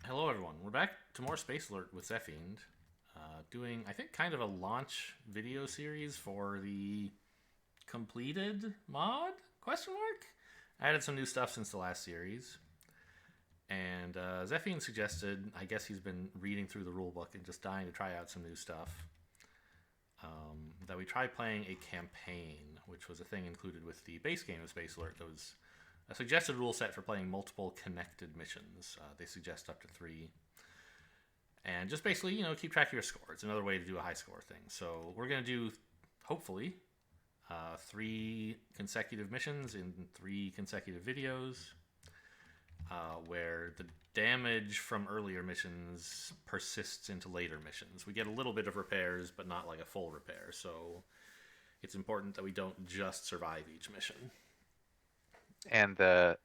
Hello, everyone. We're back to more Space Alert with Zephiend, doing, I think, kind of a launch video series for the completed mod? Question mark? I added some new stuff since the last series, and Zephiend suggested, I guess he's been reading through the rulebook and just dying to try out some new stuff, that we try playing a campaign, which was a thing included with the base game of Space Alert. That was a suggested rule set for playing multiple connected missions. They suggest up to 3. And just basically, keep track of your score. It's another way to do a high score thing. So we're going to do, hopefully, 3 consecutive missions in 3 consecutive videos, where the damage from earlier missions persists into later missions. We get a little bit of repairs, but not like a full repair. So it's important that we don't just survive each mission. And the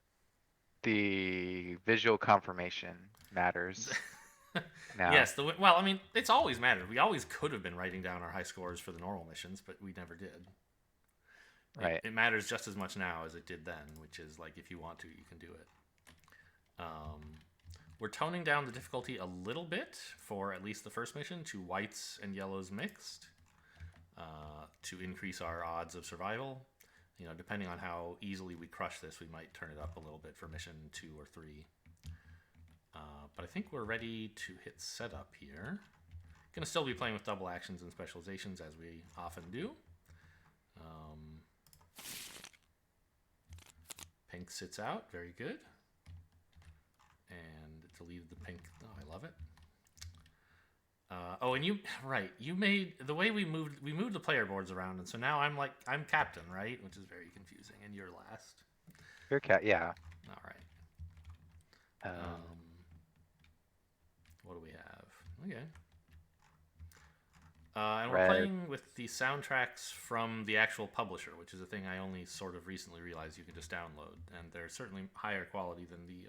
visual confirmation matters now. Yes, well, I mean, it's always mattered. We always could have been writing down our high scores for the normal missions, but we never did. Right. It matters just as much now as it did then, which is like if you want to, you can do it. We're toning down the difficulty a little bit for at least the first mission to whites and yellows mixed, to increase our odds of survival. Depending on how easily we crush this, we might turn it up a little bit for mission 2 or 3. But I think we're ready to hit setup here. Gonna still be playing with double actions and specializations as we often do. Pink sits out, very good. And deleted the pink. Oh, I love it. And you made the way we moved the player boards around, and so now I'm captain, right? Which is very confusing, and you're last. Your cat, yeah. All right. Um, What do we have? Okay. And we're Red. playing with the soundtracks from the actual publisher, which is a thing I only sort of recently realized you can just download, and they're certainly higher quality than the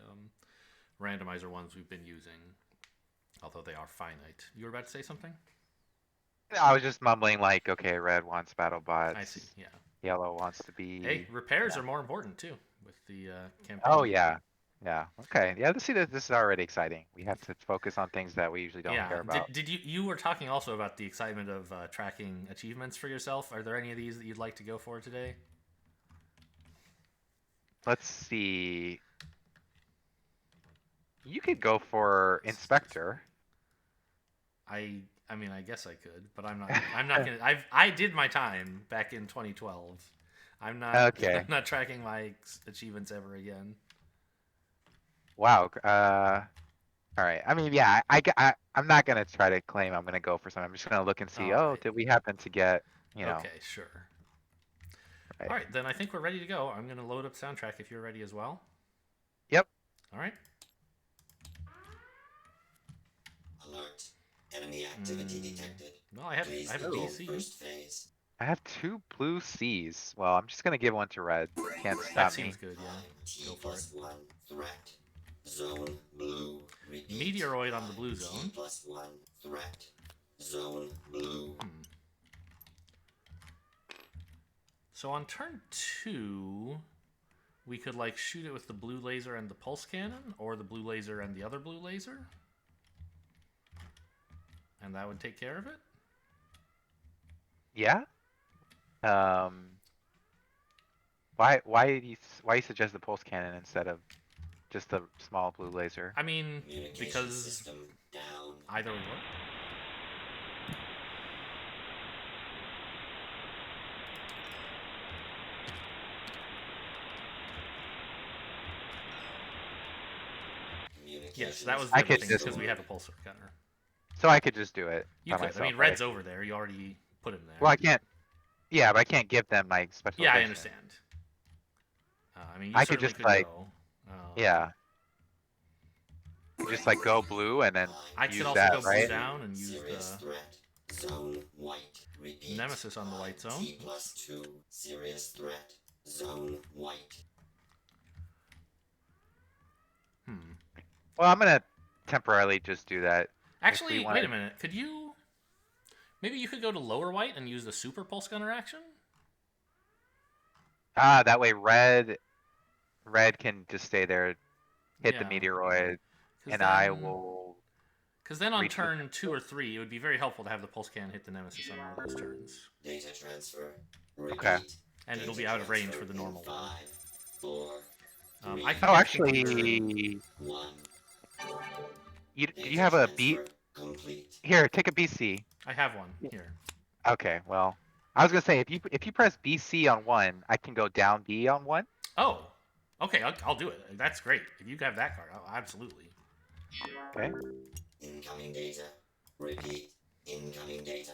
randomizer ones we've been using, although they are finite. You were about to say something? I was just mumbling like, okay, red wants battle bots. I see. Yeah. Yellow wants to be. Hey, repairs yeah. are more important too with the campaign. Oh yeah, yeah. Okay, yeah. Let's see that this is already exciting. We have to focus on things that we usually don't Yeah. care about. Did you were talking also about the excitement of tracking achievements for yourself? Are there any of these that you'd like to go for today? Let's see. You could go for inspector. I mean, I guess I could, but I'm not gonna. I did my time back in 2012. I'm not. Okay. I'm not tracking my achievements ever again. Wow. All right. I mean, yeah. I'm not gonna try to claim I'm gonna go for something. I'm just gonna look and see. All Oh, right. did we happen to get? Okay. Sure. Right. All right. Then I think we're ready to go. I'm gonna load up soundtrack if you're ready as well. Yep. All right. Alert. Enemy activity detected. Well, I have Please a begin DC. first phase. I have 2 blue C's. Well, I'm just gonna give one to red. Can't That stop seems me. good. Yeah. T Go for it. +1 threat. Zone blue. Repeat. Meteoroid on the blue zone. T +1 threat. Zone blue. So on turn 2, we could like shoot it with the blue laser and the pulse cannon, or the blue laser and the other blue laser, and that would take care of it. Yeah. Why you suggest the pulse cannon instead of just the small blue laser? I mean, Communication because system down. either would work. Yes, that was the I other could thing, just- because we have a pulsar gunner. So I could just do it You by could. myself. I mean, right? red's over there. You already put him there. Well, I can't. Yeah, but I can't give them my special. Yeah, I understand. I mean, you I could certainly just, could like- go. Yeah. Just like go blue and then I use could also that, go blue right? down and use Serious the threat. Zone white. Repeat. Nemesis on the white zone. T +2 serious threat. Zone white. Well, I'm gonna temporarily just do that. Actually, wanna- wait a minute. Could you? Maybe you could go to lower white and use the super pulse gunner action. That way red can just stay there, hit the Yeah. meteoroid. and I will. Because then on reach with turn 2 or 3, it would be very helpful to have the pulse cannon hit the nemesis on one of those turns. Data transfer. Repeat. Okay. And it'll Data be out of range transfer for the in normal one. 5, 4, I 3, can Oh, get the computer- actually, 1. you Data have a B. transfer complete. Here, take a BC. I have one here. Okay, well, I was gonna say if you press BC on one, I can go down B on one. Oh, okay, I'll do it. That's great. If you have that card, absolutely. Okay. Incoming data. Repeat. Incoming data.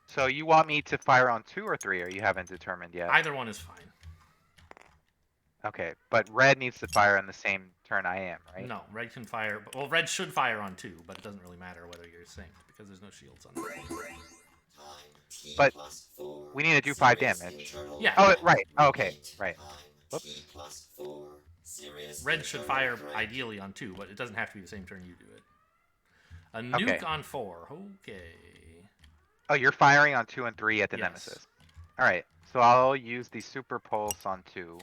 So you want me to fire on 2 or 3, or you haven't determined yet? Either one is fine. Okay, but red needs to fire on the same turn I am, right? No, red can fire. Well, red should fire on 2, but it doesn't really matter whether you're synced because there's no shields on red. Time T But plus 4. we need to do 5 Serious damage. internal Yeah. Oh, threat. right. Oh, okay, Repeat. right. Time Whoops. T plus 4. Serious Red should internal fire threat. ideally on 2, but it doesn't have to be the same turn you do it. A Okay. nuke on 4. Okay. Oh, you're firing on 2 and 3 at the Yes. nemesis. All right, so I'll use the super pulse on 2.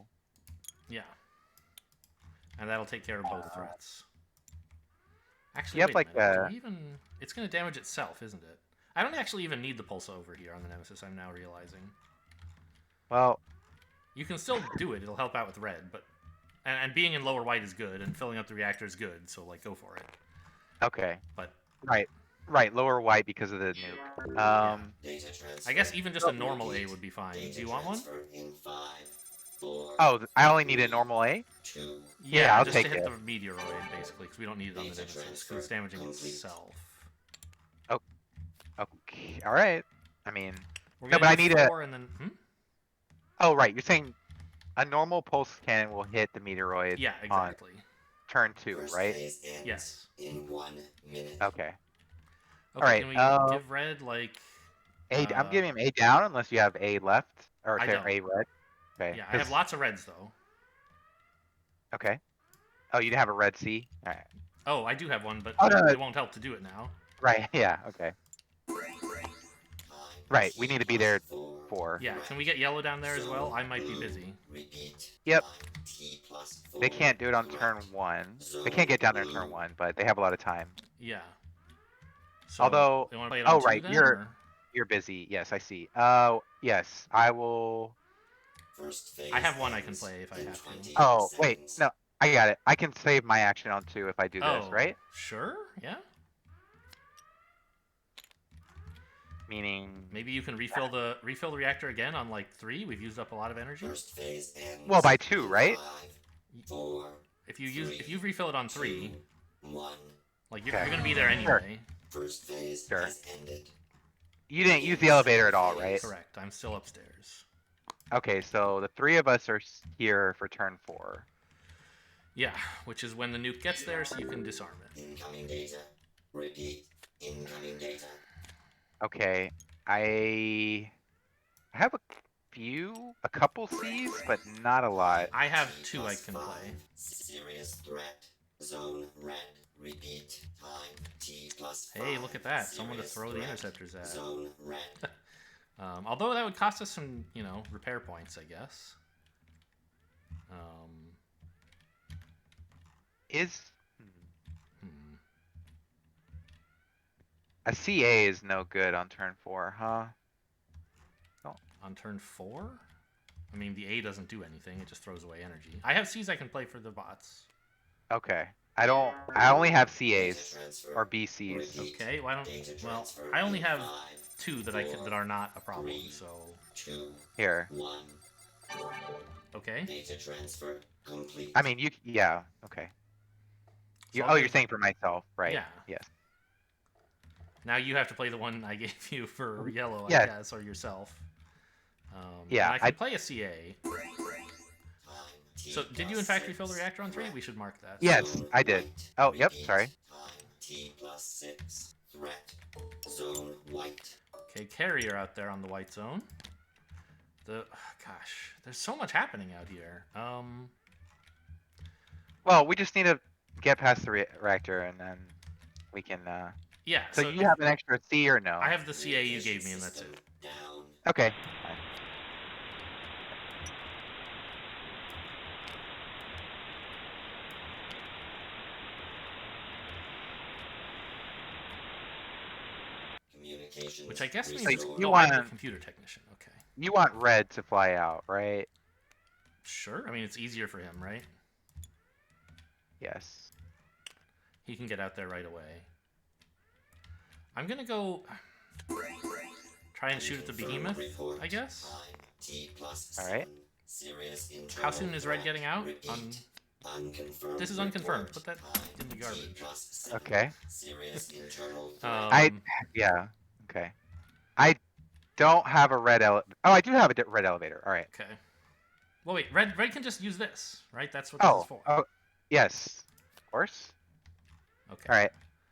Yeah. And that'll take care of both threats. Actually, You have, wait like, a minute. a- Do we even... It's going to damage itself, isn't it? I don't actually even need the pulse over here on the nemesis, I'm now realizing. Well, You can still do it, it'll help out with red, but... And being in lower white is good, and filling up the reactor is good, so, like, go for it. okay. But, Right, lower white because of the nuke. Data transfer. I guess even just a normal A would be fine. Data Do you want one? transfer in 5, 4, Oh, I only need a normal A? 2. Yeah, I'll just take to hit it. the meteoroid, basically, because we don't need it on the Data nemesis, transfer because it's damaging complete. itself. Okay, alright. I mean, We're No, gonna but I do need a- 4 and then... oh, right, you're saying a normal pulse cannon will hit the meteoroid Yeah, on exactly. turn 2, First right? phase ends Yes. in 1 minute. Okay. Okay, Alright, can we give red, like... I'm giving him A down unless you have A left, or I sorry, don't. A red. Okay. Yeah, I have 'cause- lots of reds, though. Okay. Oh, you have a red C? Alright. Oh, I do have one, but Oh, no, it won't help to do it now. Right, yeah, okay. Time Right, T we need to be plus there 4. 4. Yeah, can we get yellow down there as well? I might be Zone busy. blue. Repeat. Yep. Time T plus 4. They can't do it on turn Threat. 1. They Zone can't get down there in blue. turn 1, but they have a lot of time. Yeah. So, Although- they want to play it oh, on 2 right, then, you're- or- You're busy. Yes, I see. Yes, I will. First phase I have one I can ends play if I in have to. 20 Oh, wait, seconds. no, I got it. I can save my action on 2 if I do this, Oh, right? sure, yeah. Meaning, Maybe you can refill the reactor again on like 3. We've used up a lot of energy. First phase ends well, by 2, in right? 5, 4, If you refill it on 3, 2, 1. like you're Okay. gonna be there anyway. First phase Sure. has ended. You didn't use the elevator at all, right? Correct. I'm still upstairs. Okay, so the 3 of us are here for turn 4. Yeah, which is when the nuke gets there, so you can disarm it. Incoming data. Repeat. Incoming data. Okay, I have a couple C's, but not a lot. I have T 2 I plus can 5. play. Serious threat. Zone red. Repeat. Time T plus 5. Hey, look at that! Someone to Serious throw the threat. interceptors at. Zone red. Although that would cost us some, repair points, I guess. Is Hmm. a CA is no good on turn 4, huh? On turn 4? I mean, the A doesn't do anything; it just throws away energy. I have C's I can play for the bots. Okay, I only have Data CAs transfer. or BCs. Repeat. Okay, why don't? Data Well, transfer I only in have 5, 2 that are not a problem. 3. So 2, Here, 1. okay. Data transfer complete. I mean, yeah, okay. So I'll You're give- saying for myself, right? Yeah. Yes. Now you have to play the one I gave you for yellow, I Yeah. guess, or yourself. Yeah, and I can I- play a CA. Time T So, did you plus in fact 6. refill the reactor on 3? Threat. We should mark that. Yes, Zone I did. white. Oh, yep, Repeat. sorry. Time T plus 6. Threat. Zone white. Okay, carrier out there on the white zone. Gosh, there's so much happening out here. Well, we just need to get past the reactor and then we can, Yeah. so you have an extra C or no? I have the CA you gave me, and that's it. Down. Okay. fine. Communications Which I guess means restored. you oh, I'm the want- computer technician. Okay. You want red to fly out, right? Sure. I mean, it's easier for him, right? Yes. He can get out there right away. I'm gonna go try and shoot at the Confirm behemoth, report. I guess. Time T+7. Alright. Serious How internal soon is red threat. getting out? Repeat. Unconfirmed. This is unconfirmed. report. Put that Time in the garbage. T+7. Okay. Serious internal threat. Yeah. Okay. I don't have a red Oh, I do have a red elevator. All right. Okay. Well, wait. Red can just use this, right? That's what this is for. Oh, yes. Of course. Okay. All right.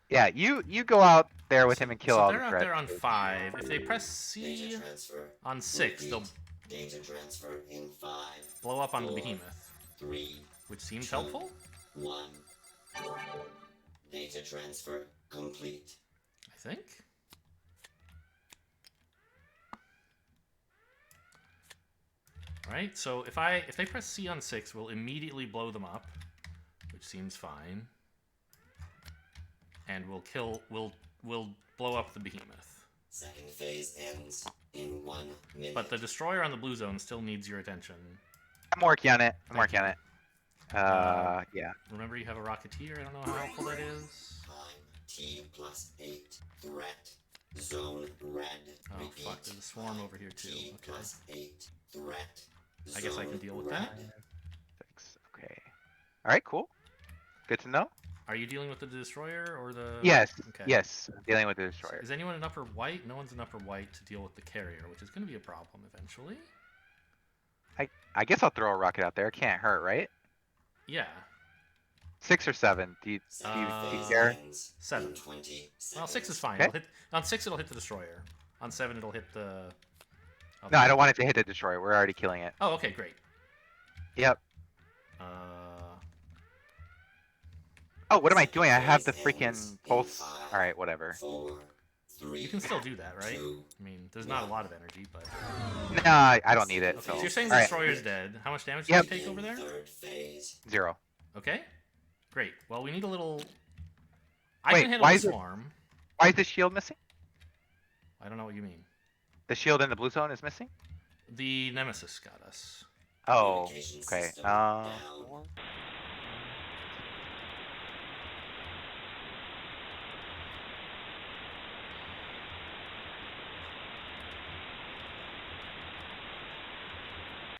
Yeah, you go out there with him and kill so all they're the out threats. there on 5. If they press C Data transfer. on 6, they'll Repeat. Data transfer in 5, blow up on the Four. behemoth, 3, which seems Two. helpful. 1. Data transfer complete. I think. Right. So if they press C on 6, we'll immediately blow them up, which seems fine. And we'll blow up the behemoth. Second phase ends in 1 minute. But the destroyer on the blue zone still needs your attention. I'm working on it. I'm Thank working on you. it. Yeah. Remember, you have a rocketeer. I don't know how helpful that is. Time T+8. Threat. Zone red. Oh Repeat. fuck! There's a swarm over here too. Okay. T+8. Threat. I guess I can Zone deal with red. that. 6. Okay. All right. Cool. Good to know. Are you dealing with the destroyer or the? Yes. Okay. Yes. I'm dealing with the destroyer. Is anyone in upper white? No one's in upper white to deal with the carrier, which is going to be a problem eventually. I guess I'll throw a rocket out there. It can't hurt, right? Yeah. 6 or 7. Do you Second phase care? ends 7. in 20 Well, 6 is seconds. fine. Okay. It'll hit, on 6, it'll hit the destroyer. On 7, it'll hit the. No, I don't want it to hit the destroyer. We're already killing it. Oh, okay, great. Yep. Uh, Oh, what am I doing? I have the Phase ends freaking in pulse. 5, All right, whatever. 4, 3, you can still do that, right? 2, I mean, there's not a lot of energy, but. No, I don't need it. Okay, So, so you're saying all the right, destroyer's dead. How much damage Yep. did you take over there? Third phase. 0. Okay. Great. Well, we need a little. I Wait, can handle why the is it- swarm. Why is the shield missing? I don't know what you mean. The shield in the blue zone is missing. The Nemesis got us. Oh, Communication okay. system down.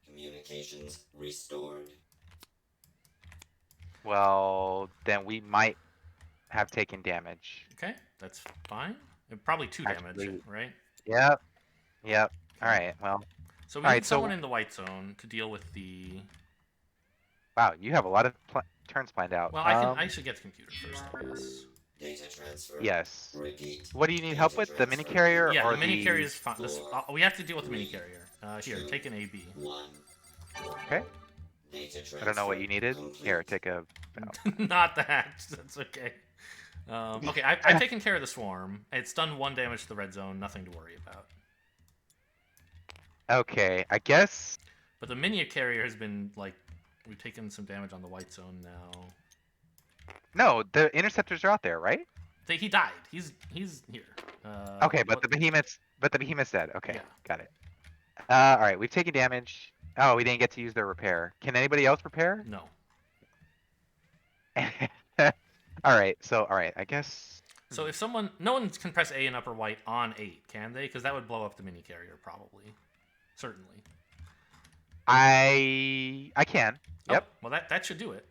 Communications restored. well, then we might have taken damage. Okay, that's fine. Probably 2 damage, Actually- right? Yep. Yep. All right. Well, So we Alright, need so- someone in the white zone to deal with the. wow, you have a lot of turns planned out. Well, I should get the computer first, I guess. Data transfer. Yes. Repeat. What do you need help with? The mini carrier Yeah, or the mini carrier is fine. four, We have to deal with the mini three, carrier. Here, two, take an AB. 1. Okay. Data transfer. I don't know what you needed. complete. Here, take a. Not that. That's okay. Okay, I've taken care of the swarm. It's done 1 damage to the red zone. Nothing to worry about. Okay, I guess. But the mini carrier has been like we've taken some damage on the white zone now. No, the interceptors are out there, right? He died. He's here. Okay, but the behemoth's dead. Okay, Yeah. got it. All right, we've taken damage. Oh, we didn't get to use their repair. Can anybody else repair? No. All right, I guess. So if no one can press A in upper white on 8, can they? Because that would blow up the mini carrier, probably. Certainly. I can. Yep. Oh, well, that should do it.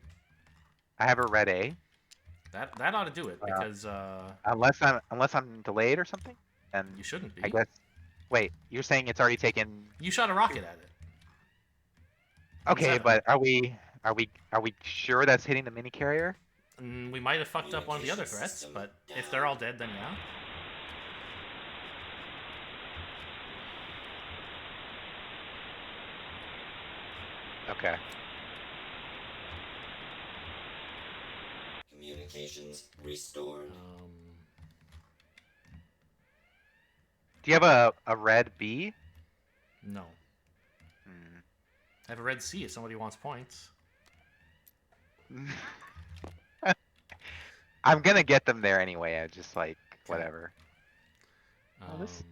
I have a red A. That ought to do it because Unless I'm delayed or something, then you shouldn't be. I guess. Wait, you're saying it's already taken? You shot a rocket at it. Okay, Seven. but are we sure that's hitting the mini carrier? We might have fucked up one of the other threats, but if they're all dead, then yeah. Okay. Communications restored. Do you have a red B? No. Hmm. I have a red C if somebody wants points. I'm gonna get them there anyway. I just like whatever. Oh, this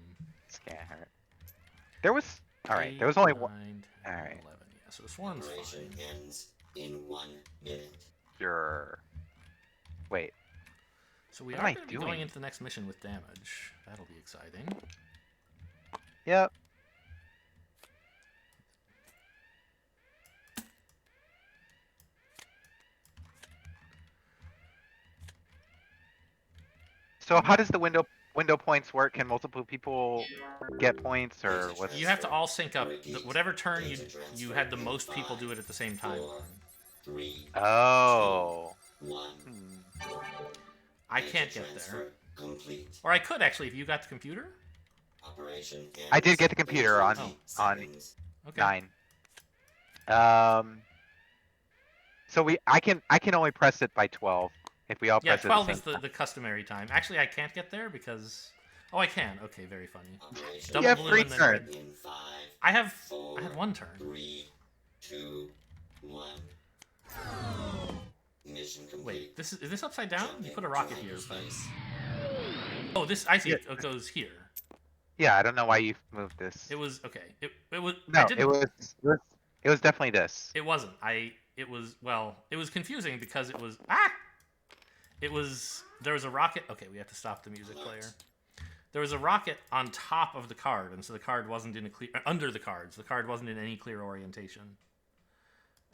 can't hurt. There was. All right. 8, There was only one. 9, 10, All right. 11. Yeah, so the swarm's Operation fine. ends in 1 minute. Sure. Wait. So we What are am I going to be going doing? into the next mission with damage. That'll be exciting. Yep. So how does the window points work? Can multiple people get points, or what's? You have to all sync up. Whatever turn you had the most people do it at the same time. 4, 3, Oh. 1. Hmm. I Data can't get there. transfer complete. Or I could actually if you got the computer. Operation ends I did get the computer in on 20 on seconds. Okay. 9. So I can only press it by 12 if we all Yeah, press it at the 12 same is time. the customary time. Actually, I can't get there because. Oh, I can. Okay, very funny. Operation Double You have blue free and then turn. red. in 5, I have 4, I had one turn. 3, 2, 1. Mission complete. Wait, is this upside down? You Jumping put a to rocket here, but hyperspace. oh, this I see. Yeah. It goes here. Yeah, I don't know why you moved this. It was okay. It was. No, I didn't, it was definitely this. It wasn't. It was. Well, it was confusing because it was. It was. There was a rocket. Okay, we have to stop the music player. There was a rocket on top of the card, and so the card wasn't in a clear under the cards. The card wasn't in any clear orientation.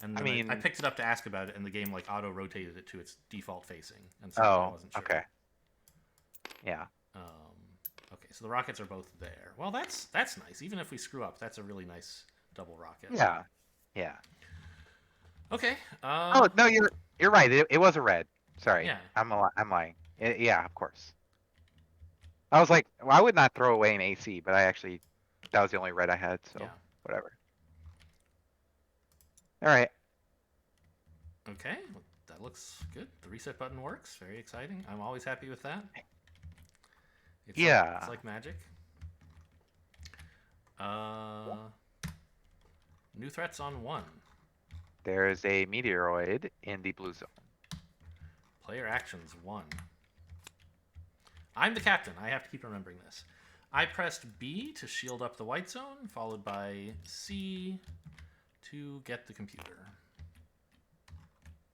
And then I mean- picked it up to ask about it, and the game like auto rotated it to its default facing, and so I Oh, wasn't sure. okay. Yeah. Okay, so the rockets are both there. Well, that's nice. Even if we screw up, that's a really nice double rocket. Yeah. Yeah. Okay. Oh no, you're right. It was a red. Sorry. Yeah. I'm lying. Yeah, of course. I was like, well, I would not throw away an AC, but that was the only red I had, so Yeah. whatever. All right. Okay, well, that looks good. The reset button works. Very exciting. I'm always happy with that. It's Yeah. it's like magic. New threats on 1. There's a meteoroid in the blue zone. Player actions 1. I'm the captain. I have to keep remembering this. I pressed B to shield up the white zone, followed by C to get the computer.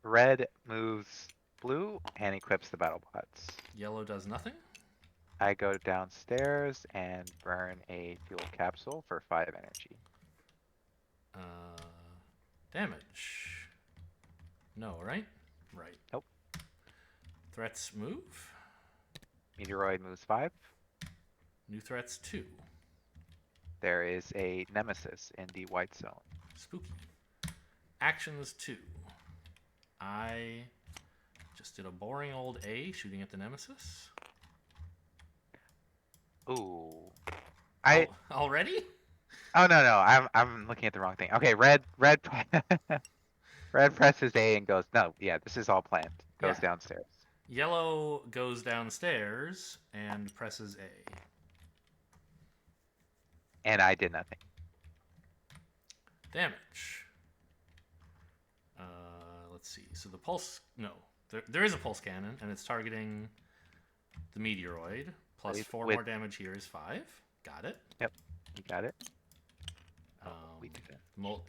Red moves blue and equips the battle bots. Yellow does nothing. I go downstairs and burn a fuel capsule for 5 energy. Damage. No, right? Right. Nope. Threats move. Meteoroid moves 5. New threats 2. There is a nemesis in the white zone. Spooky. Actions 2. I just did a boring old A shooting at the nemesis. Ooh. Already? Oh no, I'm looking at the wrong thing. Okay, red red presses A and goes, no, yeah, this is all planned. Goes Yeah. downstairs. Yellow goes downstairs and presses A. And I did nothing. Damage. Let's see. So the pulse. No. There is a pulse cannon, and it's targeting the meteoroid. Plus With- 4 with- more damage here is 5. Got it. You got it? Um, We did it.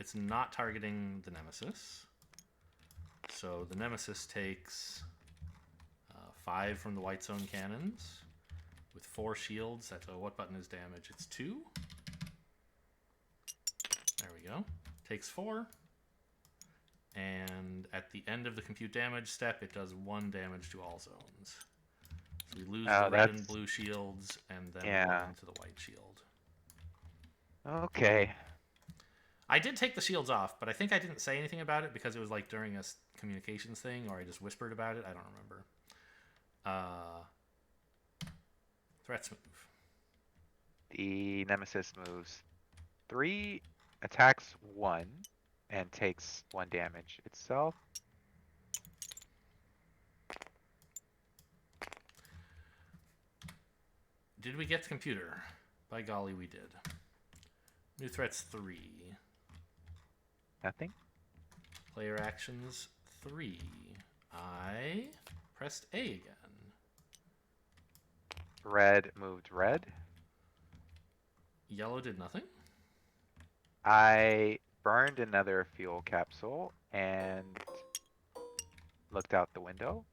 It's not targeting the nemesis. So the nemesis takes 5 from the white zone cannons with 4 shields. That's what button is damage? It's 2. There we go. Takes 4. And at the end of the compute damage step, it does 1 damage to all zones. So we lose Oh, the red and that's- blue shields, and then Yeah. 1 to the white shield. Okay. I did take the shields off, but I think I didn't say anything about it because it was like during a communications thing, or I just whispered about it. I don't remember. Threats move. The nemesis moves 3, attacks 1, and takes 1 damage itself. Did we get the computer? By golly, we did. New threats 3. Nothing. Player actions 3. I pressed A again. Red moved red. Yellow did nothing. I burned another fuel capsule and looked out the window.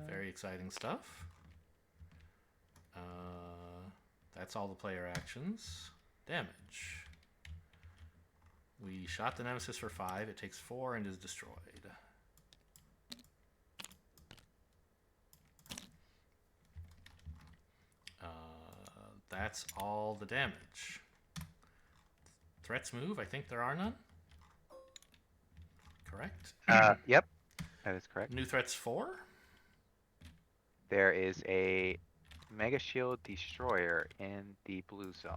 Very exciting stuff. That's all the player actions. Damage. We shot the Nemesis for 5. It takes 4 and is destroyed. That's all the damage. Threats move? I think there are none. Correct? Yep, that is correct. New threats 4. There is a Mega Shield Destroyer in the blue zone.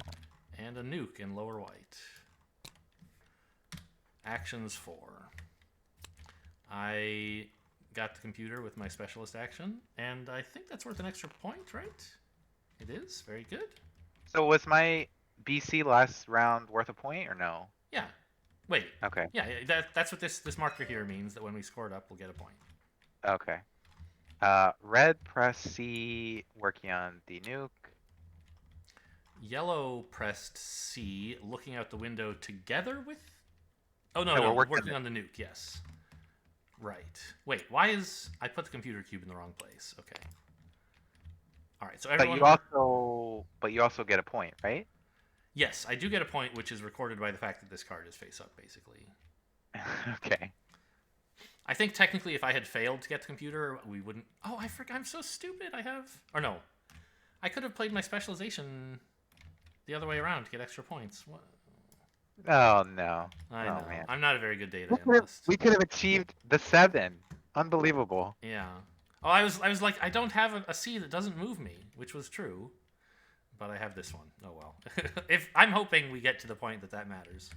And a nuke in lower white. Actions 4. I got the computer with my specialist action, and I think that's worth an extra point, right? It is. Very good. So was my BC last round worth a point or no? Yeah. Wait. Okay. Yeah, that's what this marker here means, that when we score it up, we'll get a point. Okay. Red press C working on the nuke. Yellow pressed C, looking out the window together with... Oh, no, No, no, we're working working on the nuke, yes. Right. Wait, why is... I put the computer cube in the wrong place. Okay. Alright, so everyone... But you also get a point, right? Yes, I do get a point, which is recorded by the fact that this card is face up, basically. Okay. I think technically if I had failed to get the computer, we wouldn't... Oh, I forgot. I'm so stupid. I have... Or no. I could have played my specialization the other way around to get extra points. What? Oh no. I Oh, know. man. I'm not a very good data We analyst. could have achieved the 7. Unbelievable. Yeah. Oh, I was like, I don't have a C that doesn't move me, which was true. But I have this one. Oh, well. I'm hoping we get to the point that matters.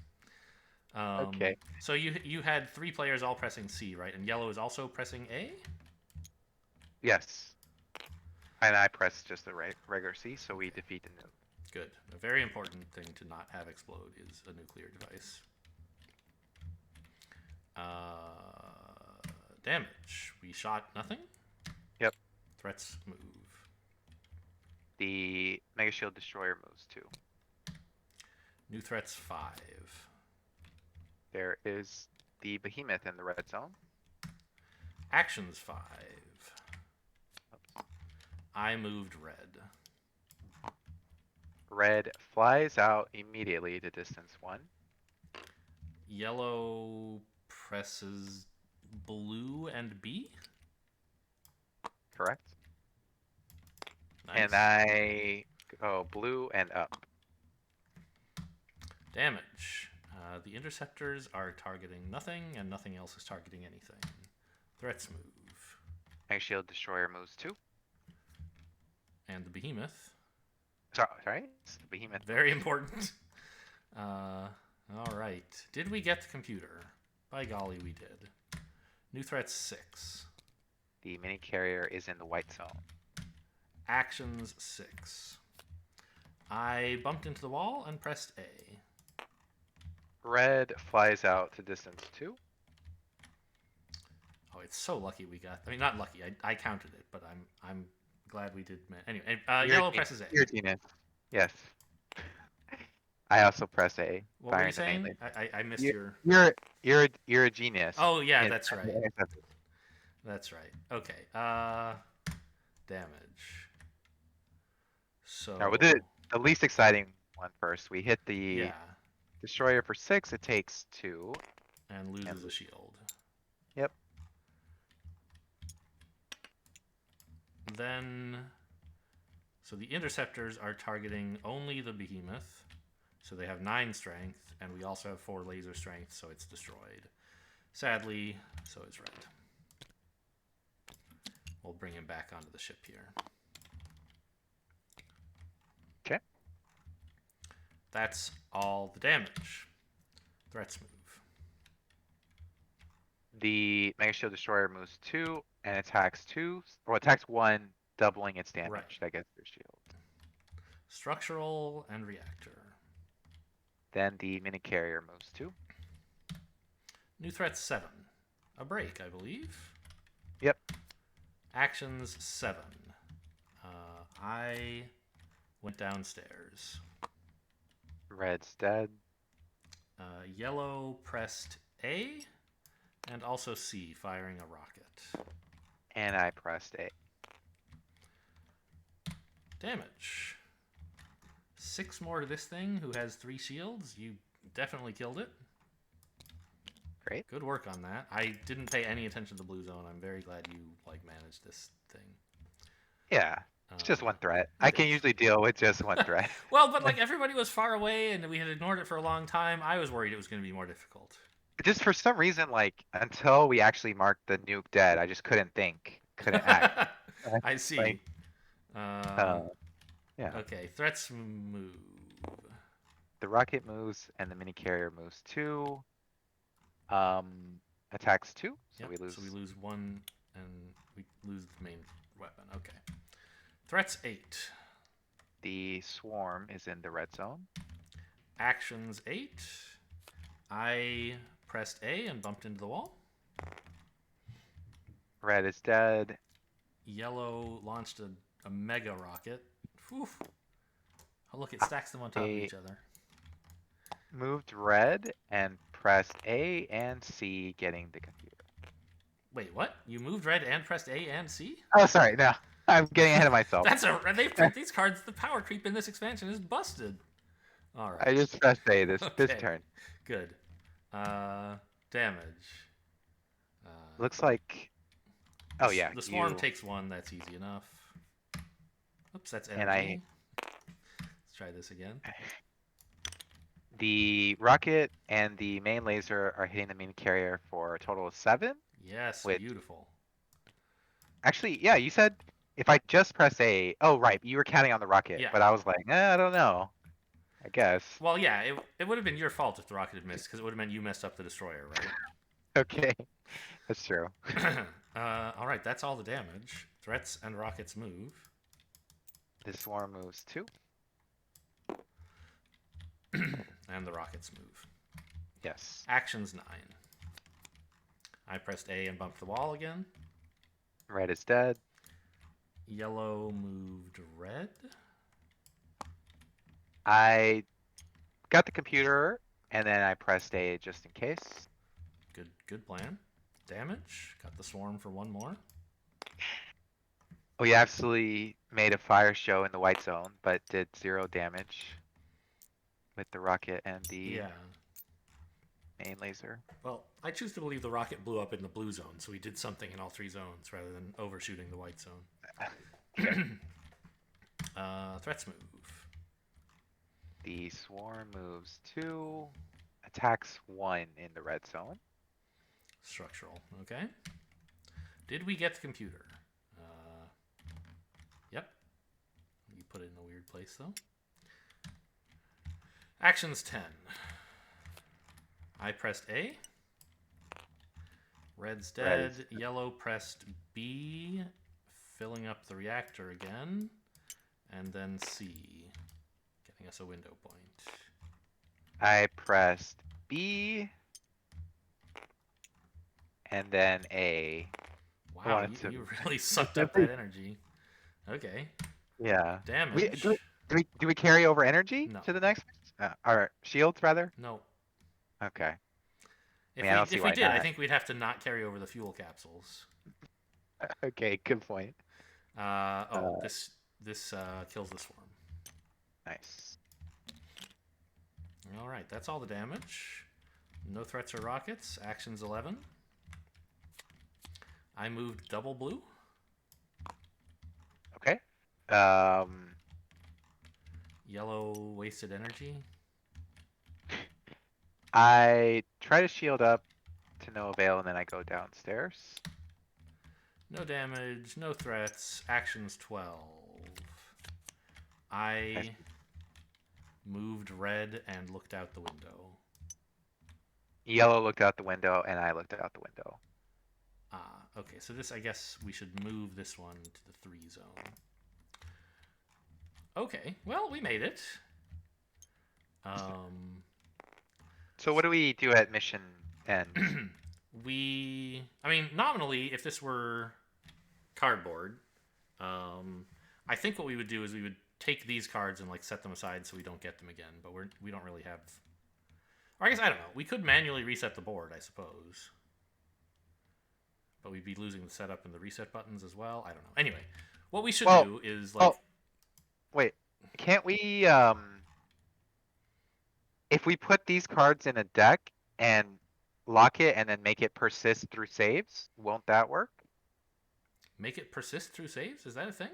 Okay. So you had 3 players all pressing C, right? And yellow is also pressing A? Yes. And I pressed just the regular C, so we defeat the nuke. Good. A very important thing to not have explode is a nuclear device. Damage. We shot nothing? Yep. Threats move. The Mega Shield Destroyer moves 2. New threats 5. There is the Behemoth in the red zone. Actions 5. Oops. I moved red. Red flies out immediately to distance 1. Yellow presses blue and B? Correct. Nice. And I go blue and up. Damage. The interceptors are targeting nothing, and nothing else is targeting anything. Threats move. Mega Shield Destroyer moves 2. And the behemoth. Sorry? It's the Behemoth. Very important. Alright. Did we get the computer? By golly, we did. New threats 6. The mini carrier is in the white zone. Actions 6. I bumped into the wall and pressed A. Red flies out to distance 2. Oh, it's so lucky we got... I mean, not lucky. I counted it, but I'm glad we did... Anyway, yellow presses A. You're a genius. Yes. I also press A. What were you saying? I missed your... You're a genius. Oh, yeah, in- that's right. in- That's right. Okay. Damage. So... Alright, we'll do the least exciting one first. We hit the Yeah, Destroyer for 6. It takes 2. and loses a shield. Yep. Then... So the interceptors are targeting only the behemoth. So they have 9 strength, and we also have 4 laser strength, so it's destroyed. Sadly, so is red. We'll bring him back onto the ship here. Okay. That's all the damage. Threats move. The Mega Shield Destroyer moves 2 and attacks 2. Or attacks 1, doubling its damage. Right. That gets their shield. Structural and reactor. Then the mini carrier moves 2. New threats 7. A break, I believe. Yep. Actions 7. I went downstairs. Red's dead. Yellow pressed A, and also C, firing a rocket. And I pressed A. Damage. 6 more to this thing, who has 3 shields. You definitely killed it. Great. Good work on that. I didn't pay any attention to the blue zone. I'm very glad you managed this thing. Yeah. It's just one threat. it I can is. usually deal with just one threat. Well, but everybody was far away and we had ignored it for a long time. I was worried it was going to be more difficult. Just for some reason, until we actually marked the nuke dead, I just couldn't think, couldn't act. I see. Like, yeah. Okay, threats move. The rocket moves and the mini carrier moves 2. Attacks 2, so Yep, we lose. So we lose 1 and we lose the main weapon. Okay. Threats 8. The swarm is in the red zone. Actions 8. I pressed A and bumped into the wall. Red is dead. Yellow launched a mega rocket. Whew. Oh, look, it stacks them on top of each other. Moved red and pressed A and C, getting the computer. Wait, what? You moved red and pressed A and C? Oh, sorry, no. I'm getting ahead of myself. They print these cards. The power creep in this expansion is busted. All right. I just pressed A this Okay. turn. Good. Damage. Looks like. Oh yeah. The swarm takes 1. That's easy enough. Oops, that's energy. And Let's try this again. The rocket and the main laser are hitting the main carrier for a total of 7. Yes, With- beautiful. Actually, yeah, you said if I just press A. Oh, right, you were counting on the rocket. Yeah. But I was like, I don't know. I guess. Well, yeah, it would have been your fault if the rocket had missed, because it would have meant you messed up the destroyer, right? Okay, that's true. All right, that's all the damage. Threats and rockets move. The swarm moves 2. And the rockets move. Yes. Actions 9. I pressed A and bumped the wall again. Red is dead. Yellow moved red. I got the computer and then I pressed A just in case. Good plan. Damage. Got the swarm for 1 more. We absolutely made a fire show in the white zone, but did 0 damage with the rocket and the Yeah. main laser. Well, I choose to believe the rocket blew up in the blue zone, so we did something in all 3 zones rather than overshooting the white zone. Threats move. The swarm moves 2, attacks 1 in the red zone. Structural. Okay. Did we get the computer? Yep. You put it in a weird place, though. Actions 10. I pressed A. Red's dead. Yellow pressed B, filling up the reactor again. And then C, getting us a window point. I pressed B. And then A. Wow, you really sucked up that energy. Okay. Yeah. Damage. Do we carry over energy No. to the next? Or shields rather? No. Okay. If we did, I think we'd have to not carry over the fuel capsules. Okay, good point. This kills the swarm. Nice. All right, that's all the damage. No threats or rockets. Actions 11. I moved double blue. Okay. Yellow wasted energy. I try to shield up to no avail, and then I go downstairs. No damage, no threats. Actions 12. I moved red and looked out the window. Yellow looked out the window, and I looked out the window. Okay, so this, I guess we should move this one to the 3 zone. Okay, well, we made it. So what do we do at mission end? I mean, nominally, if this were cardboard, I think what we would do is we would take these cards and like set them aside so we don't get them again. But we don't really have. Or I guess I don't know. We could manually reset the board, I suppose. But we'd be losing the setup and the reset buttons as well. I don't know. Anyway, what we should do is like. Oh, wait, can't we? If we put these cards in a deck and lock it and then make it persist through saves, won't that work? Make it persist through saves? Is that a thing?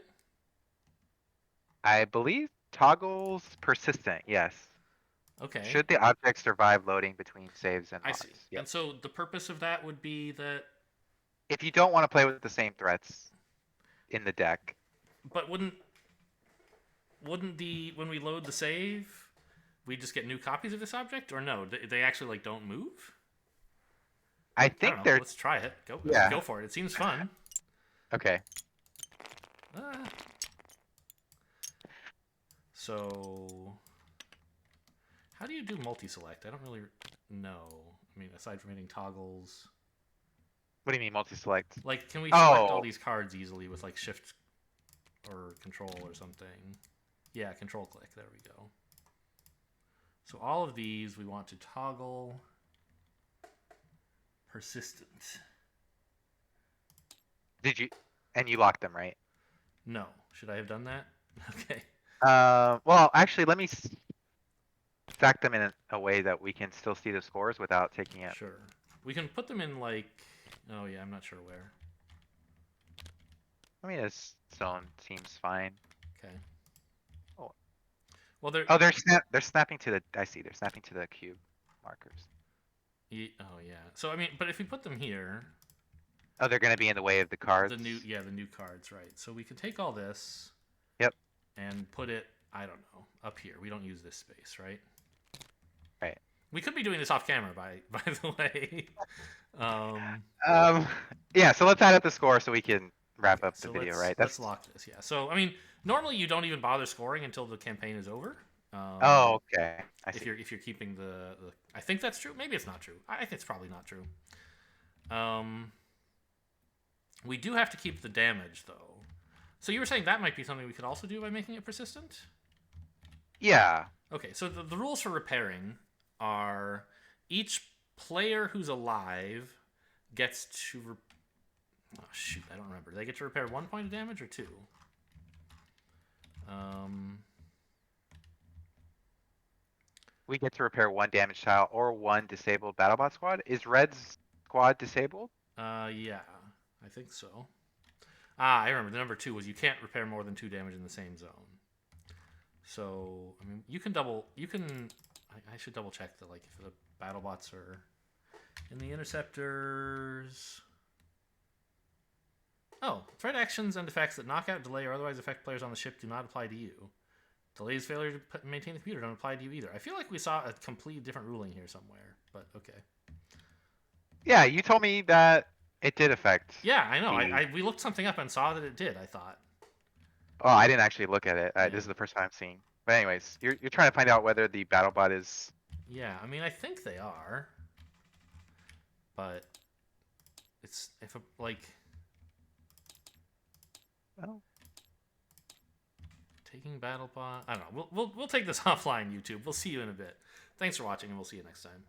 I believe toggles persistent. Yes. Okay. Should the object survive loading between saves and I locks? see. Yep. And so the purpose of that would be that. If you don't want to play with the same threats in the deck, But wouldn't the when we load the save, we just get new copies of this object, or no? They actually like don't move. I I think don't know. they're Let's try it. Go. Yeah. Go for it. It seems fun. okay. Ah. So, how do you do multi-select? I don't really know. I mean, aside from hitting toggles, What do you mean multi-select? like, can we select all Oh. these cards easily with like shift or control or something? Yeah, control click. There we go. So all of these we want to toggle persistent. Did you? And you locked them, right? No, should I have done that? Okay. Well, actually, let me stack them in a way that we can still see the scores without taking it. Sure. We can put them in like. Oh yeah, I'm not sure where. I mean, this zone seems fine. Okay. Oh. Well, they're. Oh, they're snapping to the. I see. They're snapping to the cube markers. Oh yeah. So I mean, but if we put them here, Oh, they're gonna be in the way of the cards. the new cards, right? So we could take all this. Yep. And put it, I don't know, up here. We don't use this space, right? Right. We could be doing this off camera, by the way. Yeah. So let's add up the score so we can wrap up the so video, let's, right? Let's lock this. Yeah. So I mean, normally you don't even bother scoring until the campaign is over. Oh, okay. I see. If you're keeping the I think that's true. Maybe it's not true. I think it's probably not true. We do have to keep the damage though. So you were saying that might be something we could also do by making it persistent? Yeah. Okay, so the rules for repairing are each player who's alive gets to oh shoot, I don't remember. They get to repair 1 point of damage or 2? We get to repair 1 damage tile or 1 disabled BattleBot squad. Is Red's squad disabled? Yeah, I think so. Ah, I remember. The number 2 was you can't repair more than 2 damage in the same zone. So, I mean, you can. I should double check that, like, if the BattleBots are in the interceptors. Oh, threat actions and effects that knock out, delay, or otherwise affect players on the ship do not apply to you. Delays failure to maintain the computer don't apply to you either. I feel like we saw a completely different ruling here somewhere, but okay. Yeah, you told me that it did affect. Yeah, I know. the- We looked something up and saw that it did, I thought. Oh, I didn't actually look at it. Yeah. This is the first time I'm seeing. But anyways, you're trying to find out whether the BattleBot is. Yeah, I mean, I think they are. But it's if a, like Well, taking BattleBot. I don't know. We'll take this offline, YouTube. We'll see you in a bit. Thanks for watching, and we'll see you next time.